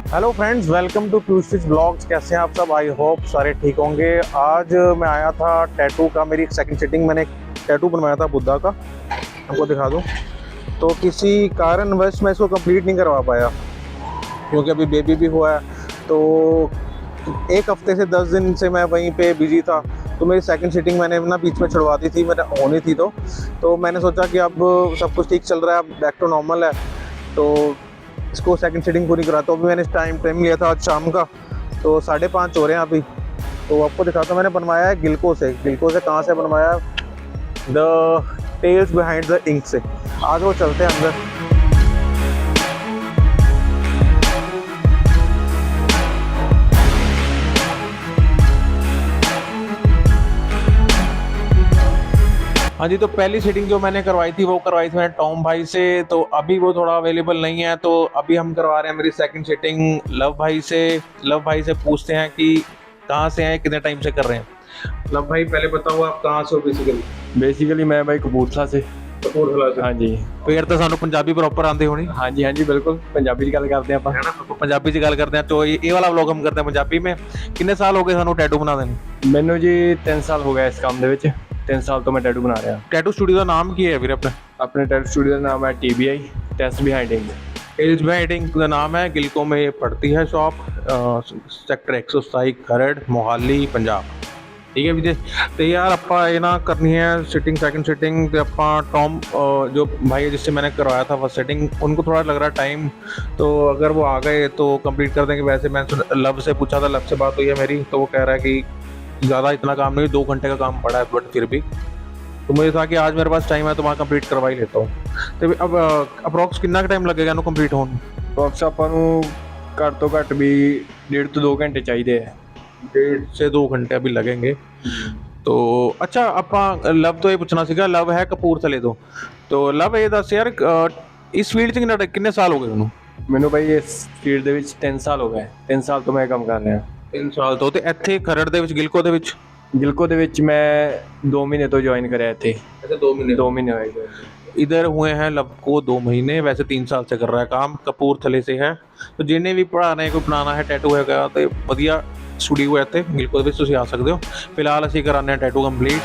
Hello friends, welcome to प्यूस्टिच blogs. कैसे हैं आप सब? आई होप सारे ठीक होंगे। आज मैं आया था टैटू का, मेरी एक सेकंड सिटिंग। मैंने एक टैटू बनवाया था बुद्धा का, आपको दिखा दूं। तो किसी कारणवश मैं इसको कंप्लीट नहीं करवा पाया क्योंकि अभी बेबी भी हुआ है। तो एक हफ्ते से 10 दिन से मैं वहीं पे बिजी था। तो मेरी सेकंड सिटिंग मैंने ना बीच में छुड़वा दी थी, मैंने होनी थी। तो मैंने सोचा कि अब सब कुछ ठीक चल रहा है, अब बैक टू नॉर्मल है, तो इसको सेकंड सीटिंग पूरी कराता हूँ। अभी मैंने टाइम लिया था आज शाम का, तो 5:30 हो रहे हैं अभी। तो आपको दिखाता हूँ, मैंने बनवाया है गिल्को से। कहाँ से बनवाया? The tales behind the ink से। आज वो चलते हैं अंदर। हाँ जी, तो पहली सीटिंग जो मैंने करवाई थी वो करवाई थी मैंने टॉम भाई से। तो अभी वो थोड़ा अवेलेबल नहीं है, तो अभी हम करवा रहे हैं मेरी सेकंड सीटिंग लव भाई से। लव भाई से पूछते हैं कि कहाँ से हैं, कितने टाइम से कर रहे हैं। लव भाई, पहले बताओ आप कहाँ से हो बेसिकली? बेसिकली मैं भाई कपूरथला से। कपूरथला से। हाँ जी। फिर तो सानू पंजाबी प्रॉपर आंदी होनी। हाँ जी बिल्कुल पंजाबी च गल करते हैं है ना, पंजाबी च गल करते हैं। तो ये वाला व्लॉग हम करते हैं पंजाबी में। कितने साल हो गए सानू टैटू बना देने? मैनू जी 3 साल हो गए इस काम दे विच। 3 साल तो मैं टैटू बना रहा। टैटू स्टूडियो का नाम की है फिर अपने? अपने टैटू स्टूडियो का नाम है TBI, test behind ink. Tales behind ink का नाम है। गिलको में ये पड़ती है शॉप, सेक्टर 127 खरड़, मोहाली, पंजाब। ठीक है विजय। तो यार ਆਪਾਂ ਇਹ ਨਾ करनी है सिटिंग, सेकंड सिटिंग। तो ਆਪਾਂ टॉम जो भाई है जिससे मैंने करवाया था फर्स्ट सिटिंग, उनको थोड़ा लग रहा टाइम, तो अगर वो आ गए तो कंप्लीट कर देंगे। वैसे मैं लव से पूछा था, लव से बात हुई है मेरी, तो वो कह रहा है कि ज़्यादा इतना काम नहीं, 2 घंटे का काम पड़ा है, बट फिर भी तो मुझे था कि आज मेरे पास टाइम है तो वहाँ कंप्लीट करवा ही लेता हूँ। तो अब अप्रॉक्स कितना टाइम लगेगा ना कंप्लीट होने? बॉक्स ਆਪਾਂ ਨੂੰ ਘੱਟ ਤੋਂ ਘੱਟ ਵੀ 1.5 ਤੋਂ 2 घंटे चाहिए है। 1.5 से 2 घंटे अभी लगेंगे। तो अच्छा, ਆਪਾਂ लव तो ये पूछना सीगा, लव है कपूरथले तो लव ये दस यार, इस फील्ड च कितने साल हो गए ਉਹਨੂੰ? ਮੈਨੂੰ ਭਾਈ ਇਸ ਫੀਲਡ ਦੇ ਵਿੱਚ 3 ਸਾਲ ਹੋ ਗਏ। 3 ਸਾਲ ਤੋਂ ਮੈਂ ਕੰਮ ਕਰ ਰਿਹਾ। 3 ਸਾਲ ਤੋਂ। ਤੇ ਇੱਥੇ ਖਰੜ ਦੇ ਵਿੱਚ ਗਿਲਕੋ ਦੇ ਵਿੱਚ? ਗਿਲਕੋ ਦੇ ਵਿੱਚ ਮੈਂ 2 ਮਹੀਨੇ ਤੋਂ ਜੁਆਇਨ ਕਰਿਆ ਇੱਥੇ। अच्छा, 2 महीने। 2 महीने ਹੋਏ। इधर हुए हैं लव को 2 महीने, वैसे 3 साल से कर रहा है काम, कपूरथले से है। तो जिन्हें भी पढ़ाना है, कोई बनाना है टैटू हैगा तो वधिया स्टूडियो है ਇੱਥੇ ਗਿਲਕੋ ਦੇ ਵਿੱਚ, ਤੁਸੀਂ ਆ ਸਕਦੇ ਹੋ। ਫਿਲਹਾਲ ਅਸੀਂ ਕਰਾਉਂਦੇ ਹਾਂ ਟੈਟੂ ਕੰਪਲੀਟ।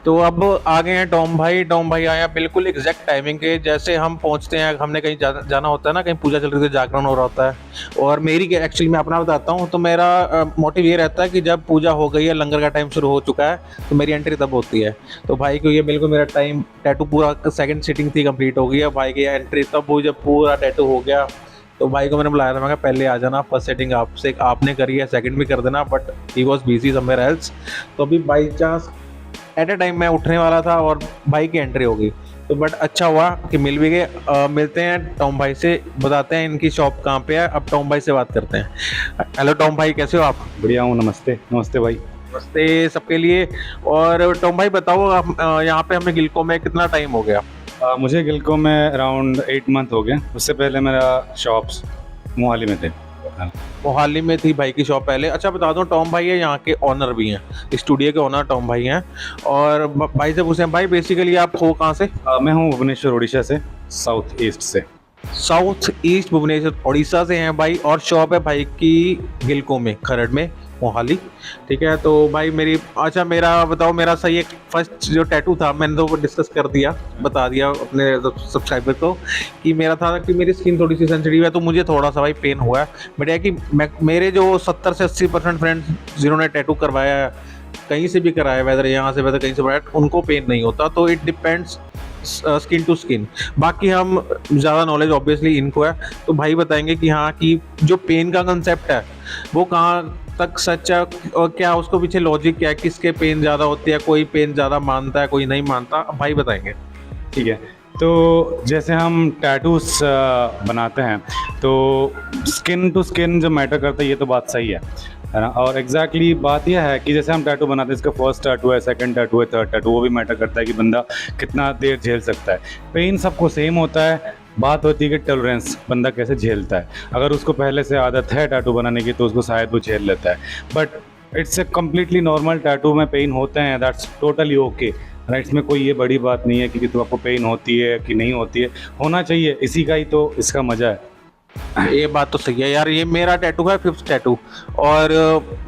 तो अब आ गए हैं टॉम भाई। टॉम भाई आया बिल्कुल एग्जैक्ट टाइमिंग के। जैसे हम पहुंचते हैं, हमने कहीं जाना होता है ना, कहीं पूजा चल रही है, जागरण हो रहा होता है। और मेरी एक्चुअली मैं अपना बताता हूँ, तो मेरा मोटिव ये रहता है कि जब पूजा हो गई है, लंगर का टाइम शुरू हो चुका है, तो मेरी एंट्री तब होती है। तो भाई को ये बिल्कुल मेरा टाइम, टैटू पूरा सेकंड सिटिंग थी कंप्लीट हो गई है, भाई की एंट्री तब हुई जब पूरा टैटू हो गया। तो भाई को मैंने बुलाया था, मैं कहा पहले आ जाना, फर्स्ट सेटिंग आपने करी है, सेकंड भी कर देना, but he was busy somewhere else. तो अभी by chance at A time मैं उठने वाला था और भाई की एंट्री हो गई। तो बट अच्छा हुआ कि मिल भी गए। मिलते हैं टॉम भाई से, बताते हैं इनकी शॉप कहाँ पे है। अब टॉम भाई से बात करते हैं। हेलो टॉम भाई, कैसे हो आप? बढ़िया हूँ। नमस्ते। नमस्ते भाई। नमस्ते सबके लिए। और टॉम भाई बताओ, आप यहाँ पे हमें गिलको में कितना टाइम हो गया? मुझे गिलको में अराउंड 8 मंथ हो गए। उससे पहले मेरा शॉप्स मोहाली में थे। मोहाली में थी भाई की शॉप पहले। अच्छा बता दो, टॉम भाई है यहाँ के ऑनर भी हैं, स्टूडियो के ऑनर टॉम भाई हैं। और भाई से पूछे, भाई बेसिकली आप हो कहाँ से? मैं हूँ भुवनेश्वर उड़ीसा से, साउथ ईस्ट से। साउथ ईस्ट भुवनेश्वर उड़ीसा से हैं भाई। और शॉप है भाई की गिलको में, खरड़ में, मोहाली। ठीक है। तो भाई अच्छा मेरा बताओ, मेरा सही एक फर्स्ट जो टैटू था मैंने तो वो डिस्कस कर दिया, बता दिया अपने सब्सक्राइबर को कि मेरा था कि मेरी स्किन थोड़ी सी सेंसिटिव है, तो मुझे थोड़ा सा भाई पेन हुआ है। बट यह कि मेरे जो 70 से 80% फ्रेंड्स जिन्होंने टैटू करवाया है, कहीं से भी कराया, वेदर यहाँ से वेदर कहीं से कराया, उनको पेन नहीं होता। तो it depends skin to skin. बाकी हम ज़्यादा नॉलेज ऑब्वियसली इनको है, तो भाई बताएंगे कि हाँ कि जो पेन का कंसेप्ट है वो कहाँ तक सच है और क्या उसको पीछे लॉजिक क्या है, किसके पेन ज़्यादा होती है, कोई पेन ज़्यादा मानता है कोई नहीं मानता, भाई बताएंगे। ठीक है, तो जैसे हम टैटूस बनाते हैं तो स्किन टू स्किन जो मैटर करता है, ये तो बात सही है ना। और एग्जैक्टली बात यह है कि जैसे हम टैटू बनाते हैं, इसका फर्स्ट टैटू है, सेकंड टैटू है, थर्ड टैटू, वो भी मैटर करता है कि बंदा कितना देर झेल सकता है। पेन सबको सेम होता है, बात होती है कि टॉलरेंस बंदा कैसे झेलता है। अगर उसको पहले से आदत है टैटू बनाने की तो उसको शायद वो झेल लेता है, but it's a completely normal. Tattoo में पेन होते हैं, दैट्स टोटली ओके राइट। इसमें कोई ये बड़ी बात नहीं है कि तो आपको पेन होती है कि नहीं होती है, होना चाहिए, इसी का ही तो इसका मज़ा है। ये बात तो सही है यार। ये मेरा टैटू है 5th टैटू, और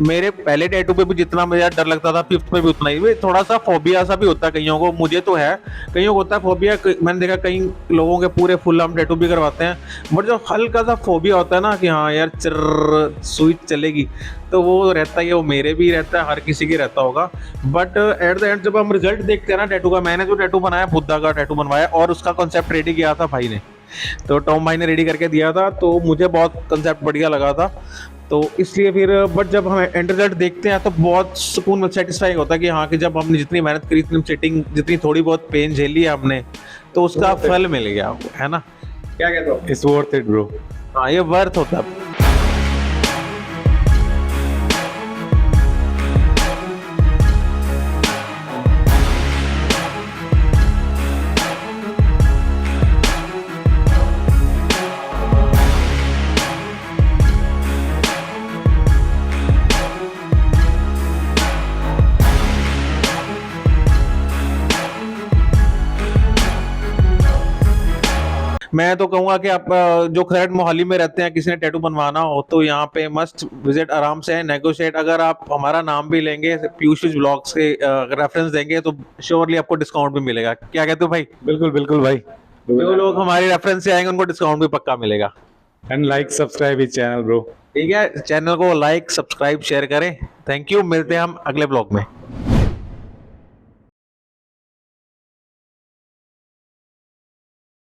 मेरे पहले टैटू पे भी जितना मुझे डर लगता था 5th पे भी उतना ही। वे थोड़ा सा फोबिया सा भी होता है कईयों को, मुझे तो है, कईयों को होता है फोबिया। मैंने देखा कई लोगों के पूरे फुल आर्म टैटू भी करवाते हैं, बट जो हल्का सा फोबिया होता है ना कि हाँ यार सुई चलेगी, तो वो रहता ही है, वो मेरे भी रहता है, हर किसी की रहता होगा। बट एट द एंड जब हम रिजल्ट देखते हैं ना टैटू का, मैंने जो टैटू बनाया बुद्धा का टैटू बनवाया और उसका कॉन्सेप्ट रेडी किया था भाई ने, तो टॉम भाई ने रेडी करके दिया था, तो मुझे बहुत कंसेप्ट बढ़िया लगा था, तो इसलिए फिर बट जब हम एंड रिजल्ट देखते हैं तो बहुत सुकून सेटिस्फाइंग होता है कि हाँ कि जब हमने जितनी मेहनत करी, इतनी सेटिंग, जितनी थोड़ी बहुत पेन झेली है हमने, तो उसका फल मिल गया, है ना। क्या कहते हो? It's worth it bro. हाँ, ये वर्थ होता है। मैं तो कहूंगा कि आप जो खरड़ मोहाली में रहते हैं, किसी ने टैटू बनवाना हो तो यहाँ पे मस्ट विजिट, आराम से नेगोशिएट। अगर आप हमारा नाम भी लेंगे, पीयूष ब्लॉग्स के रेफरेंस देंगे, तो श्योरली आपको डिस्काउंट भी मिलेगा। क्या कहते हो भाई? बिल्कुल बिल्कुल भाई, जो लोग हमारे रेफरेंस से आएंगे उनको डिस्काउंट भी पक्का मिलेगा। एंड लाइक सब्सक्राइब इस चैनल ब्रो। ठीक है, चैनल को लाइक सब्सक्राइब शेयर करें। थैंक यू, मिलते हैं हम अगले ब्लॉग में।